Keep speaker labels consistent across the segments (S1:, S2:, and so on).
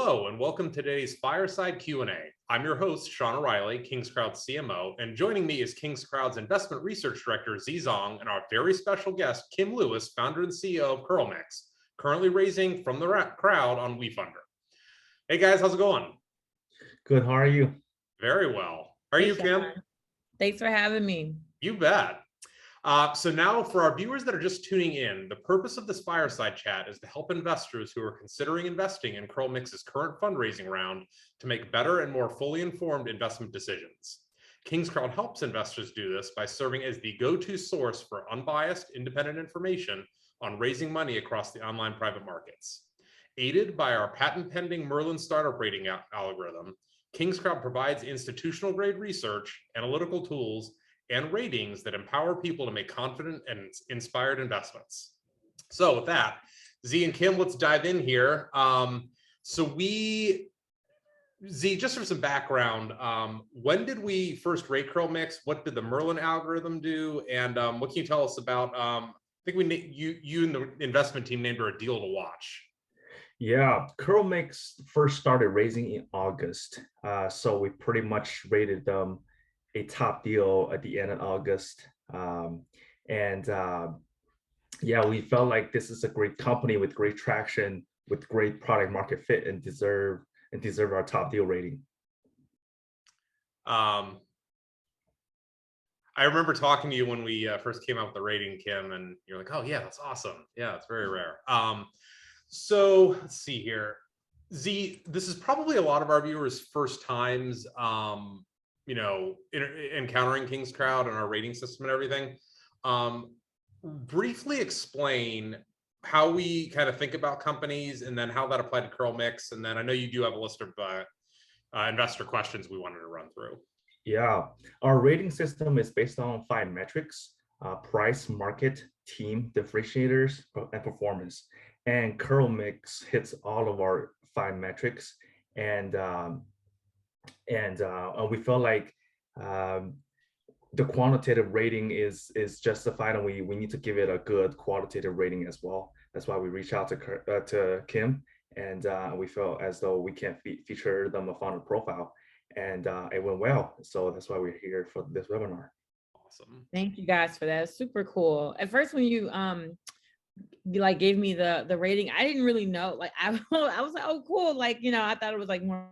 S1: Hello, and welcome to today's Fireside Q&A. I'm your host, Sean O'Reilly, KingsCrowd CMO, and joining me is KingsCrowd's Investment Research Director, Z Zong, and our very special guest, Kim Lewis, founder and CEO of CurlMix, currently raising from the crowd on WeFunder. Hey guys, how's it going?
S2: Good, how are you?
S1: Very well. Are you, Kim?
S3: Thanks for having me.
S1: You bet. So now for our viewers that are just tuning in, the purpose of this fireside chat is to help investors who are considering investing in CurlMix's current fundraising round to make better and more fully informed investment decisions. KingsCrowd helps investors do this by serving as the go-to source for unbiased, independent information on raising money across the online private markets. Aided by our patent-pending Merlin startup rating algorithm, KingsCrowd provides institutional-grade research, analytical tools, and ratings that empower people to make confident and inspired investments. So with that, Z and Kim, let's dive in here. Z, just for some background, when did we first rate CurlMix? What did the Merlin algorithm do? And what can you tell us about, I think you and the investment team named her a deal to watch.
S2: Yeah, CurlMix first started raising in August. So we pretty much rated them a top deal at the end of August. Yeah, we felt like this is a great company with great traction, with great product market fit, and deserve our top deal rating.
S1: I remember talking to you when we first came out with the rating, Kim, and you're like, oh yeah, that's awesome. Yeah, it's very rare. So let's see here. Z, this is probably a lot of our viewers' first times encountering KingsCrowd and our rating system and everything. Briefly explain how we kind of think about companies and then how that applied to CurlMix. And then I know you do have a list of investor questions we wanted to run through.
S2: Yeah, our rating system is based on 5 metrics: price, market, team, differentiators, and performance. And CurlMix hits all of our 5 metrics. And we felt like the quantitative rating is justified, and we need to give it a good qualitative rating as well. That's why we reached out to Kim, and we felt as though we can feature them on a profile, and it went well. So that's why we're here for this webinar.
S1: Awesome.
S3: Thank you guys for that. It's super cool. At first, when you gave me the rating, I didn't really know. Like I was like, oh cool. Like, I thought it was like more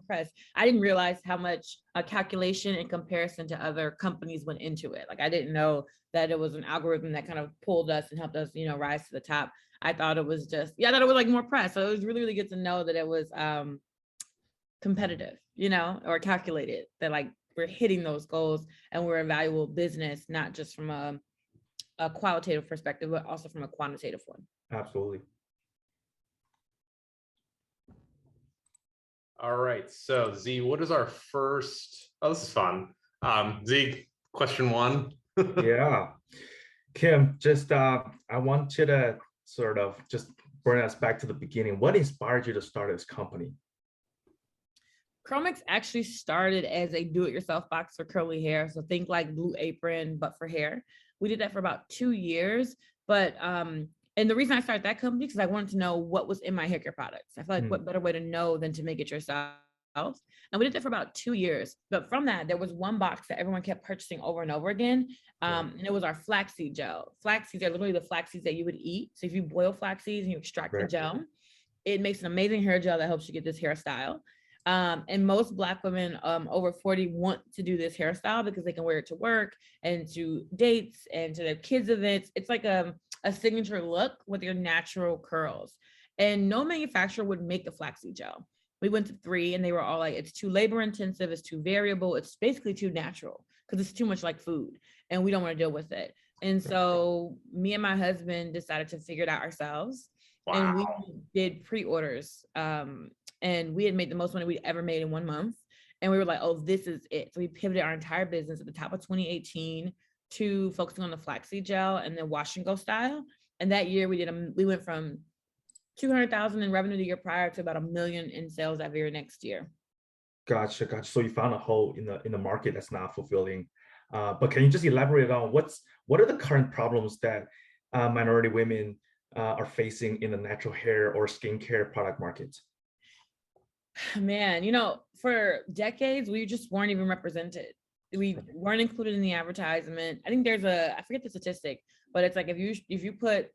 S3: press. I didn't realize how much a calculation in comparison to other companies went into it. Like I didn't know that it was an algorithm that kind of pulled us and helped us, rise to the top. I thought it was just, I thought it was like more press. So it was really, really good to know that it was competitive, or calculated, that like we're hitting those goals and we're a valuable business, not just from a qualitative perspective, but also from a quantitative one.
S2: Absolutely.
S1: All right, so Z, what is our first? Oh, this is fun. Z, question 1.
S2: Yeah, Kim, just I want you to sort of just bring us back to the beginning. What inspired you to start this company?
S3: CurlMix actually started as a do-it-yourself box for curly hair. So think like Blue Apron, but for hair. We did that for about 2 years, but and the reason I started that company because I wanted to know what was in my hair care products. I feel like what better way to know than to make it yourself. And we did that for about 2 years. But from that, there was one box that everyone kept purchasing over and over again. And it was our flaxseed gel. Flax seeds are literally the flax seeds that you would eat. So if you boil flax seeds and you extract the gel, it makes an amazing hair gel that helps you get this hairstyle. And most Black women over 40 want to do this hairstyle because they can wear it to work and to dates and to their kids' events. It's like a signature look with your natural curls. And no manufacturer would make the flaxseed gel. We went to 3 and they were all like, it's too labor intensive, it's too variable, it's basically too natural because it's too much like food and we don't want to deal with it. And so me and my husband decided to figure it out ourselves. Wow. And we did pre-orders. And we had made the most money we'd ever made in 1 month. And we were like, oh, this is it. So we pivoted our entire business at the top of 2018 to focusing on the flaxseed gel and then wash and go style. And that year we went from 200,000 in revenue the year prior to about $1 million in sales that very next year.
S2: Gotcha. So you found a hole in the market that's not fulfilling. But can you just elaborate on what are the current problems that minority women are facing in the natural hair or skincare product market?
S3: Man, for decades, we just weren't even represented. We weren't included in the advertisement. I think I forget the statistic, but it's like if you put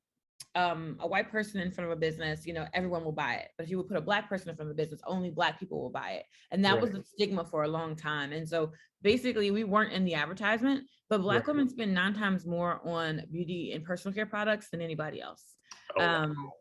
S3: a white person in front of a business, everyone will buy it. But if you would put a black person in front of a business, only black people will buy it. And that was
S2: Right.
S3: the stigma for a long time. And so basically we weren't in the advertisement, but black
S2: Right.
S3: women spend 9 times more on beauty and personal care products than anybody else.
S1: Oh, wow.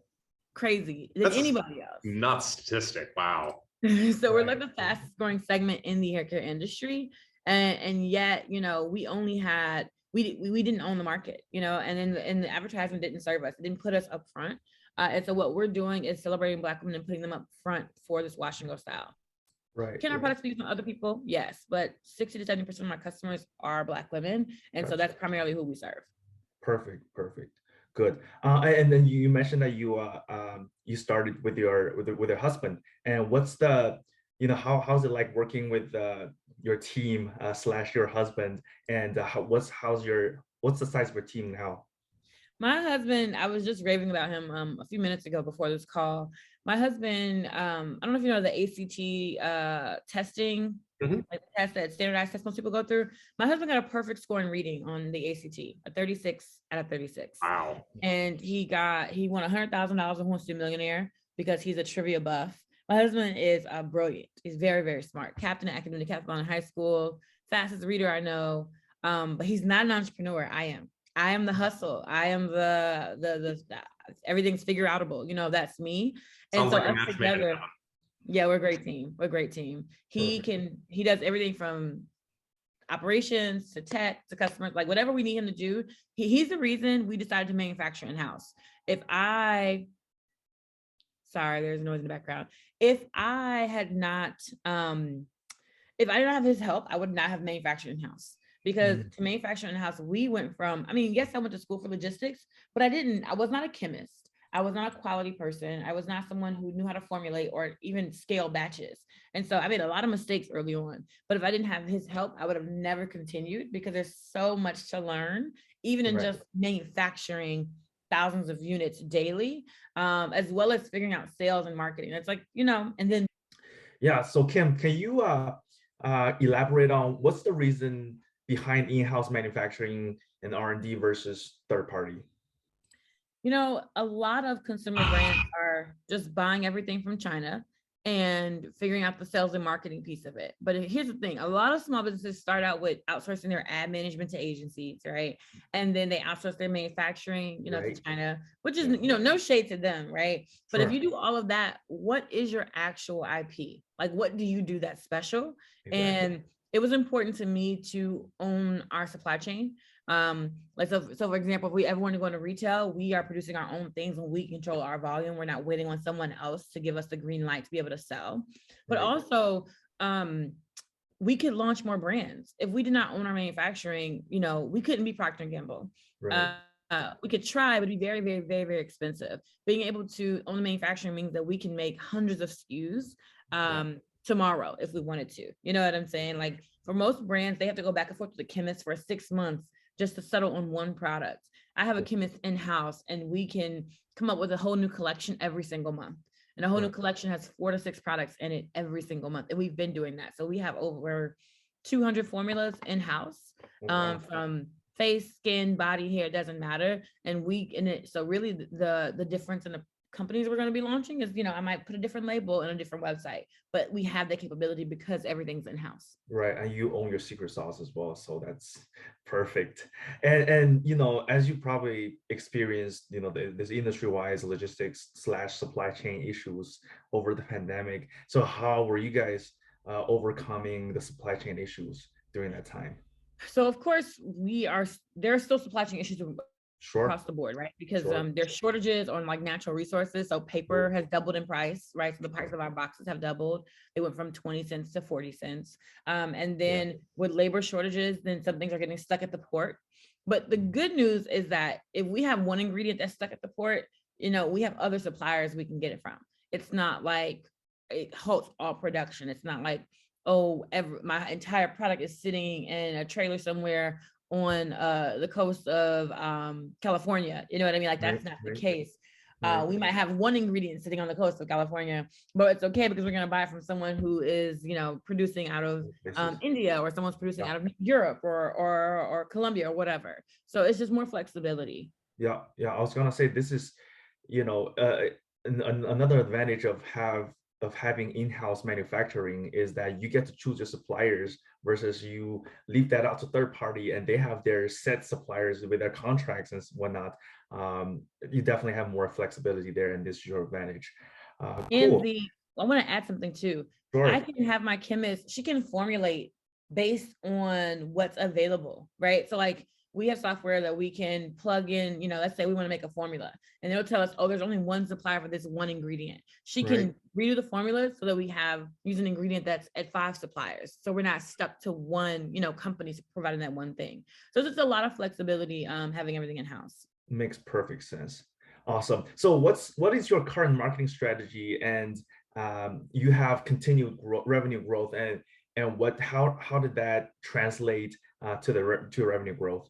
S3: Crazy than
S1: That's a
S3: anybody else.
S1: nuts statistic. Wow.
S3: So we're like
S2: Right.
S3: the fastest growing segment in the hair care industry. And yet, we only had, we didn't own the market, and the advertisement didn't serve us. It didn't put us up front. And so what we're doing is celebrating Black women and putting them up front for this wash and go style.
S2: Right.
S3: Can our
S2: Right.
S3: products be used on other people? Yes, but 60 to 70% of my customers are Black women. And so
S2: Gotcha.
S3: that's primarily who we serve.
S2: Perfect. Perfect. Good. And then you mentioned that you started with your husband. And what's the, how's it like working with your team slash your husband? And what's the size of your team now?
S3: My husband, I was just raving about him a few minutes ago before this call. My husband, I don't know if you know the ACT testing,
S1: Mhm.
S3: like the test, that standardized test most people go through. My husband got a perfect score in reading on the ACT, a 36 out of 36.
S1: Wow.
S3: And he won $100,000 and wants to be a millionaire because he's a trivia buff. My husband is brilliant. He's very, very smart. Captain of academic decathlon in high school, fastest reader I know. But he's not an entrepreneur. I am the hustle. I am the everything's figure outable. That's me. And
S1: Sounds
S3: so
S1: like a
S3: us
S1: match made in
S3: together,
S1: heaven.
S3: yeah, we're a great team. We're a great team. He does everything from operations to tech to customers, like whatever we need him to do. He's the reason we decided to manufacture in-house. Sorry, there's noise in the background. If I didn't have his help, I would not have manufactured in-house. Because to manufacture in-house, we went from, yes, I went to school for logistics, but I was not a chemist. I was not a quality person. I was not someone who knew how to formulate or even scale batches. And so I made a lot of mistakes early on. But if I didn't have his help, I would have never continued because there's so much to learn, even in
S2: Right.
S3: just manufacturing thousands of units daily, as well as figuring out sales and marketing. It's like, and then.
S2: Yeah. So Kim, can you elaborate on what's the reason behind in-house manufacturing and R&D versus third party?
S3: A lot of consumer brands are just buying everything from China and figuring out the sales and marketing piece of it. But here's the thing, a lot of small businesses start out with outsourcing their ad management to agencies, right? And then they outsource their manufacturing,
S2: Right.
S3: to China, which is, no shade to them, right? But if
S2: Sure.
S3: you do all of that, what is your actual IP? Like, what do you do that's special?
S2: Exactly.
S3: And it was important to me to own our supply chain. So for example, if we ever want to go into retail, we are producing our own things and we control our volume. We're not waiting on someone else to give us the green light to be able to sell. But
S2: Right.
S3: also, we could launch more brands. If we did not own our manufacturing, we couldn't be Procter & Gamble.
S2: Right.
S3: We could try, but it'd be very, very, very, very expensive. Being able to own the manufacturing means that we can make hundreds of SKUs tomorrow if we wanted to. You know what I'm saying? Like for most brands, they have to go back and forth to the chemist for 6 months just to settle on one product. I have a chemist in-house and we can come up with a whole new collection every single month. And a whole new collection has 4 to 6 products in it every single month. And we've been doing that. So we have over 200 formulas in-house, from face, skin, body, hair, it doesn't matter. So really the difference in the companies we're going to be launching is, I might put a different label and a different website, but we have that capability because everything's in-house.
S2: Right. And you own your secret sauce as well. So that's perfect. And as you probably experienced, this industry-wise logistics / supply chain issues over the pandemic. So how were you guys overcoming the supply chain issues during that time?
S3: So of course there are still supply chain issues
S2: Sure.
S3: across the board, right? Because
S2: Sure.
S3: there's shortages on like natural resources. So paper has doubled in price, right? So the price of our boxes have doubled. They went from 20 cents to 40 cents. And then with labor shortages, then some things are getting stuck at the port. But the good news is that if we have one ingredient that's stuck at the port, we have other suppliers we can get it from. It's not like it halts all production. It's not like, my entire product is sitting in a trailer somewhere on the coast of California. You know what I mean? Like that's not the case.
S2: Right.
S3: We might have one ingredient sitting on the coast of California, but it's okay because we're going to buy from someone who is, producing out of India, or someone's producing out of Europe or Colombia or whatever. So it's just more flexibility.
S2: Yeah, I was gonna say this is, another advantage of having in-house manufacturing is that you get to choose your suppliers versus you leave that out to third party and they have their set suppliers with their contracts and whatnot. You definitely have more flexibility there, and this is your advantage. Cool.
S3: I want to add something too.
S2: Sure.
S3: I can have my chemist, she can formulate based on what's available, right? So like we have software that we can plug in, let's say we want to make a formula and it'll tell us, oh, there's only one supplier for this one ingredient. She can redo the formula so that we use an ingredient that's at 5 suppliers. So we're not stuck to one, company providing that one thing. So it's just a lot of flexibility, having everything in-house.
S2: Makes perfect sense. Awesome. So what is your current marketing strategy? And you have continued revenue growth, and how did that translate to revenue growth?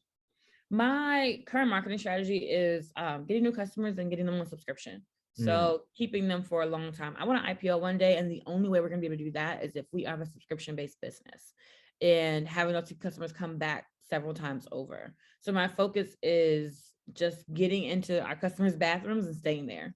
S3: My current marketing strategy is getting new customers and getting them on subscription. So keeping them for a long time. I want to IPO one day, and the only way we're going to be able to do that is if we have a subscription-based business and having those customers come back several times over. So my focus is just getting into our customers' bathrooms and staying there.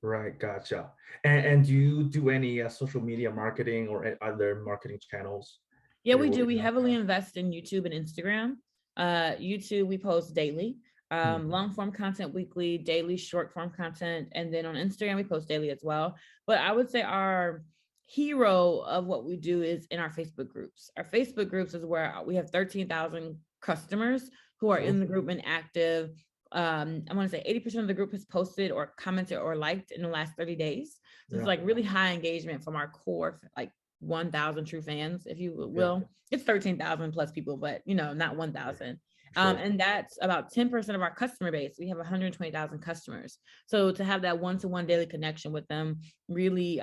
S2: Right, gotcha. And do you do any social media marketing or other marketing channels?
S3: Yeah, we do. We heavily invest in YouTube and Instagram. YouTube, we post daily, long form content weekly, daily short form content. And then on Instagram, we post daily as well. But I would say our hero of what we do is in our Facebook groups. Our Facebook groups is where we have 13,000 customers who are in the group and active. I want to say 80% of the group has posted or commented or liked in the last 30 days. So it's like really high engagement from our core, like 1,000 true fans, if you will. It's 13,000 plus people, but not 1,000. And that's about 10% of our customer base. We have 120,000 customers. So to have that one-to-one daily connection with them really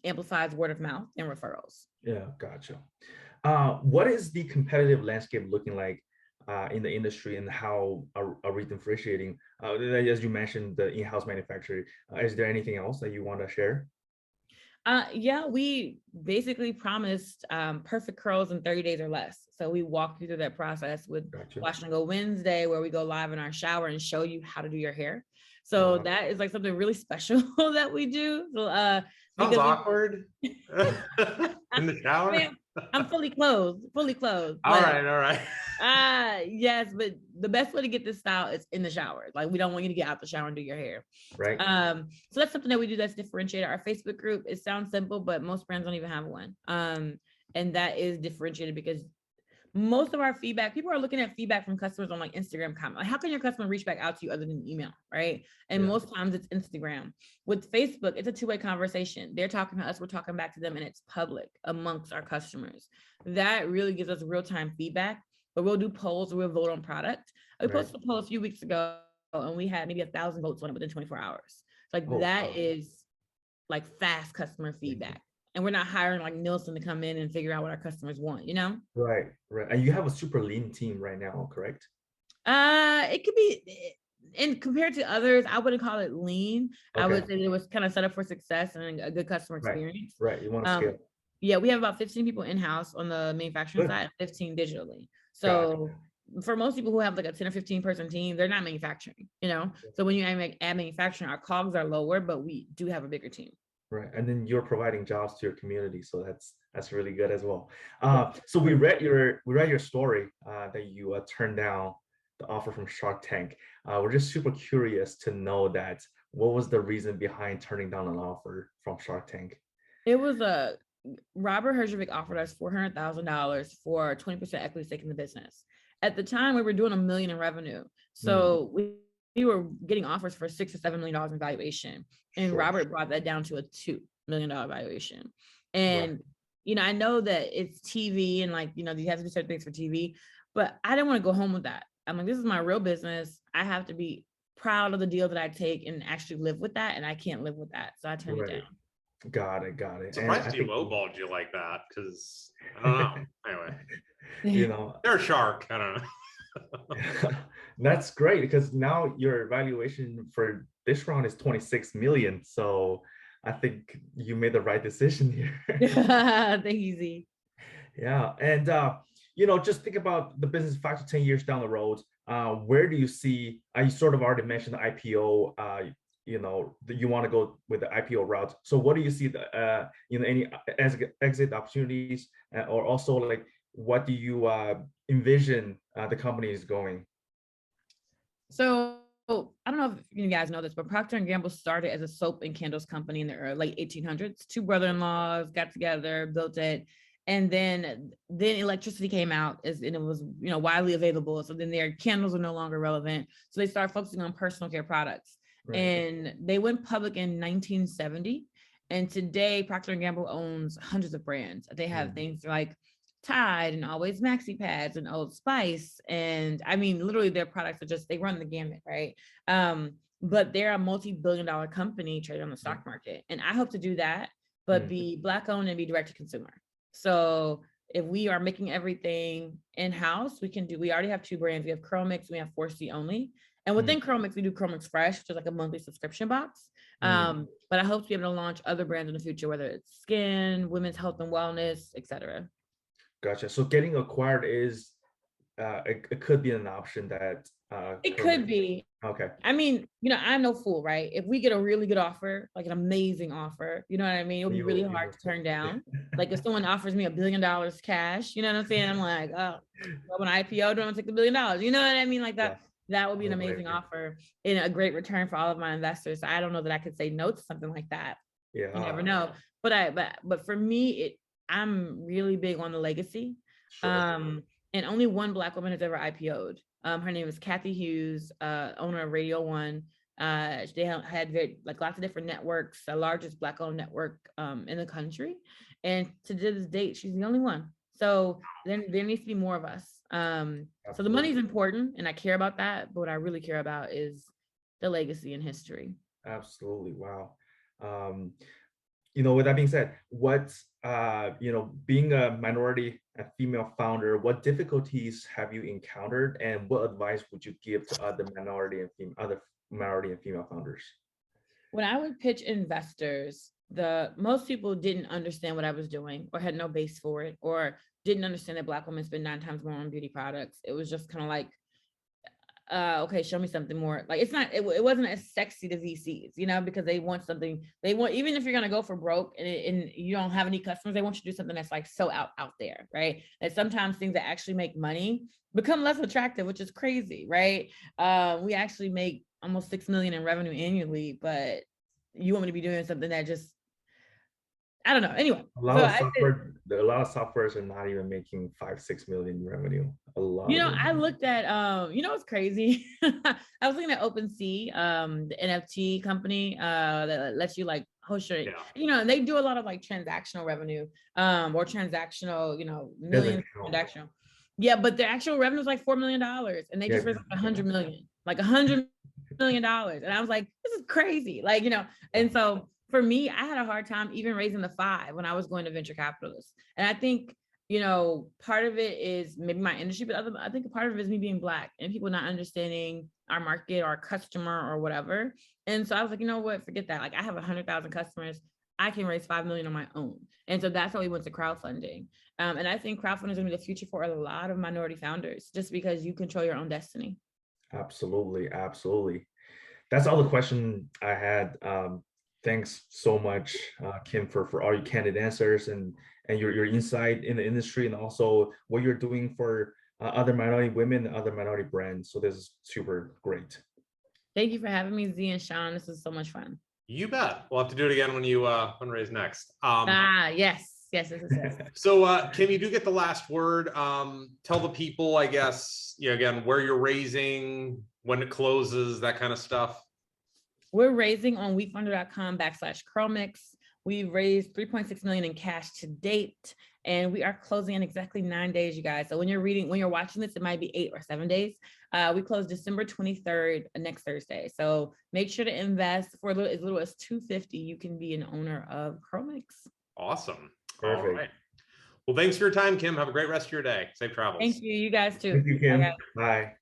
S3: amplifies word of mouth and referrals.
S2: Yeah, gotcha. What is the competitive landscape looking like in the industry, and how are we differentiating? As you mentioned, the in-house manufacturing. Is there anything else that you want to share?
S3: Yeah, we basically promised perfect curls in 30 days or less. So we walk you through that process with Wash and Go Wednesday, where we go live in our shower and show you how to do your hair. So that is like something really special that we do. So
S1: sounds awkward in the shower.
S3: Man, I'm fully clothed. All right. Yes, but the best way to get this style is in the shower. Like, we don't want you to get out the shower and do your hair.
S2: Right.
S3: So that's something that we do that's differentiated. Our Facebook group, it sounds simple, but most brands don't even have one. And that is differentiated because most of our feedback, people are looking at feedback from customers on like Instagram comment. Like, how can your customer reach back out to you other than email, right? And most times it's Instagram. With Facebook, it's a two-way conversation. They're talking to us, we're talking back to them, and it's public amongst our customers. That really gives us real-time feedback. But we'll do polls, we'll vote on product. We posted a poll a few weeks ago, and we had maybe 1,000 votes on it within 24 hours. Like that is like fast customer feedback. And we're not hiring like Nielsen to come in and figure out what our customers want,
S2: Right. And you have a super lean team right now, correct?
S3: It could be, and compared to others, I wouldn't call it lean. I would say it was kind of set up for success and a good customer experience.
S2: Right. You want to scale.
S3: Yeah, we have about 15 people in-house on the manufacturing side, and 15 digitally. So for most people who have like a 10 or 15 person team, they're not manufacturing, So when you add manufacturing, our COGS are lower, but we do have a bigger team.
S2: Right. And then you're providing jobs to your community. So that's really good as well. So we read your story that you turned down the offer from Shark Tank. We're just super curious to know that what was the reason behind turning down an offer from Shark Tank?
S3: It was Robert Herjavec offered us $400,000 for 20% equity stake in the business. At the time, we were doing $1 million in revenue. So we were getting offers for $6 to $7 million in valuation. And Robert brought that down to a $2 million valuation. And, I know that it's TV and like, you have to do certain things for TV, but I didn't want to go home with that. I'm like, this is my real business. I have to be proud of the deal that I take and actually live with that. And I can't live with that. So I turned it down.
S2: Got it.
S1: Surprised you lowballed you like that, because I don't know. Anyway, they're a shark. I don't know.
S2: That's great because now your valuation for this round is 26 million. So I think you made the right decision here.
S3: Thank you, Z.
S2: Yeah, and just think about the business 5 to 10 years down the road. Where do you see? You sort of already mentioned the IPO. That you want to go with the IPO route. So, what do you see any exit opportunities, or also like what do you envision the company is going?
S3: So I don't know if you guys know this, but Procter and Gamble started as a soap and candles company in the late 1800s. Two brother-in-laws got together, built it, and then electricity came out, and it was widely available. So then their candles were no longer relevant. So they started focusing on personal care products,
S2: Right.
S3: and they went public in 1970. And today, Procter and Gamble owns hundreds of brands. They have things like Tide and Always Maxi Pads and Old Spice. And I mean, literally their products are they run the gamut, right? But they're a multi-billion-dollar company traded on the stock market. And I hope to do that, but be Black owned and be direct to consumer. So if we are making everything in-house, we already have two brands. We have CurlMix, we have 4C only. And within CurlMix, we do CurlMix Fresh, which is like a monthly subscription box. But I hope to be able to launch other brands in the future, whether it's skin, women's health and wellness, etc.
S2: Gotcha. So getting acquired is it could be an option that
S3: it could be.
S2: Okay.
S3: I mean, I'm no fool, right? If we get a really good offer, like an amazing offer, you know what I mean? It'll be really hard to turn down. Like if someone offers me $1 billion cash, you know what I'm saying? I'm like, oh, when I IPO, don't take the $1 billion. You know what I mean? Like that. That would be an amazing offer and a great return for all of my investors. So I don't know that I could say no to something like that.
S2: Yeah.
S3: You never know. But for me, I'm really big on the legacy. Sure. And only one Black woman has ever IPO'd. Her name is Kathy Hughes, owner of Radio One. They had lots of different networks, the largest Black-owned network in the country. And to this date, she's the only one. So then there needs to be more of us. So the money is important, and I care about that. But what I really care about is the legacy and history.
S2: Absolutely. Wow. With that being said, what being a minority and female founder, what difficulties have you encountered, and what advice would you give to other minority and female founders?
S3: When I would pitch investors, most people didn't understand what I was doing, or had no base for it, or didn't understand that Black women spend 9 times more on beauty products. It was just kind of like, okay, show me something more. Like it wasn't as sexy to VCs, because they want something, even if you're going to go for broke and you don't have any customers, they want you to do something that's like so out there, right? That sometimes things that actually make money become less attractive, which is crazy, right? We actually make almost 6 million in revenue annually, but you want me to be doing something that just, I don't know. Anyway,
S2: a lot of softwares are not even making 5-6 million revenue. A lot.
S3: I looked at it's crazy. I was looking at OpenSea, the NFT company that lets you like host your, and they do a lot of like transactional revenue, or transactional, millions transactional. Yeah, but their actual revenue is like $4 million, and they just raised like $100 million, like $100 million, and I was like, this is crazy, like and so. For me, I had a hard time even raising the 5 when I was going to venture capitalists. And I think, part of it is maybe my industry, but I think a part of it is me being Black and people not understanding our market, our customer, or whatever. And so I was like, you know what, forget that. Like I have 100,000 customers. I can raise 5 million on my own. And so that's how we went to crowdfunding. And I think crowdfunding is going to be the future for a lot of minority founders, just because you control your own destiny.
S2: Absolutely. Absolutely. That's all the question I had. Thanks so much, Kim, for all your candid answers and your insight in the industry, and also what you're doing for other minority women and other minority brands. So this is super great.
S3: Thank you for having me, Z and Sean. This is so much fun.
S1: You bet. We'll have to do it again when you fundraise next.
S3: Yes.
S1: So Kim, you do get the last word. Tell the people, I guess, again, where you're raising, when it closes, that kind of stuff.
S3: We're raising on wefunder.com/CurlMix. We've raised 3.6 million in cash to date, and we are closing in exactly 9 days, you guys. So when you're watching this, it might be 8 or 7 days. We close December 23rd, next Thursday. So make sure to invest for as little as $250. You can be an owner of CurlMix.
S1: Awesome.
S2: Perfect.
S1: All right. Well, thanks for your time, Kim. Have a great rest of your day. Safe travels.
S3: Thank you. You guys too.
S2: Thank you,
S3: Bye,
S2: Kim.
S3: guys.
S2: Bye.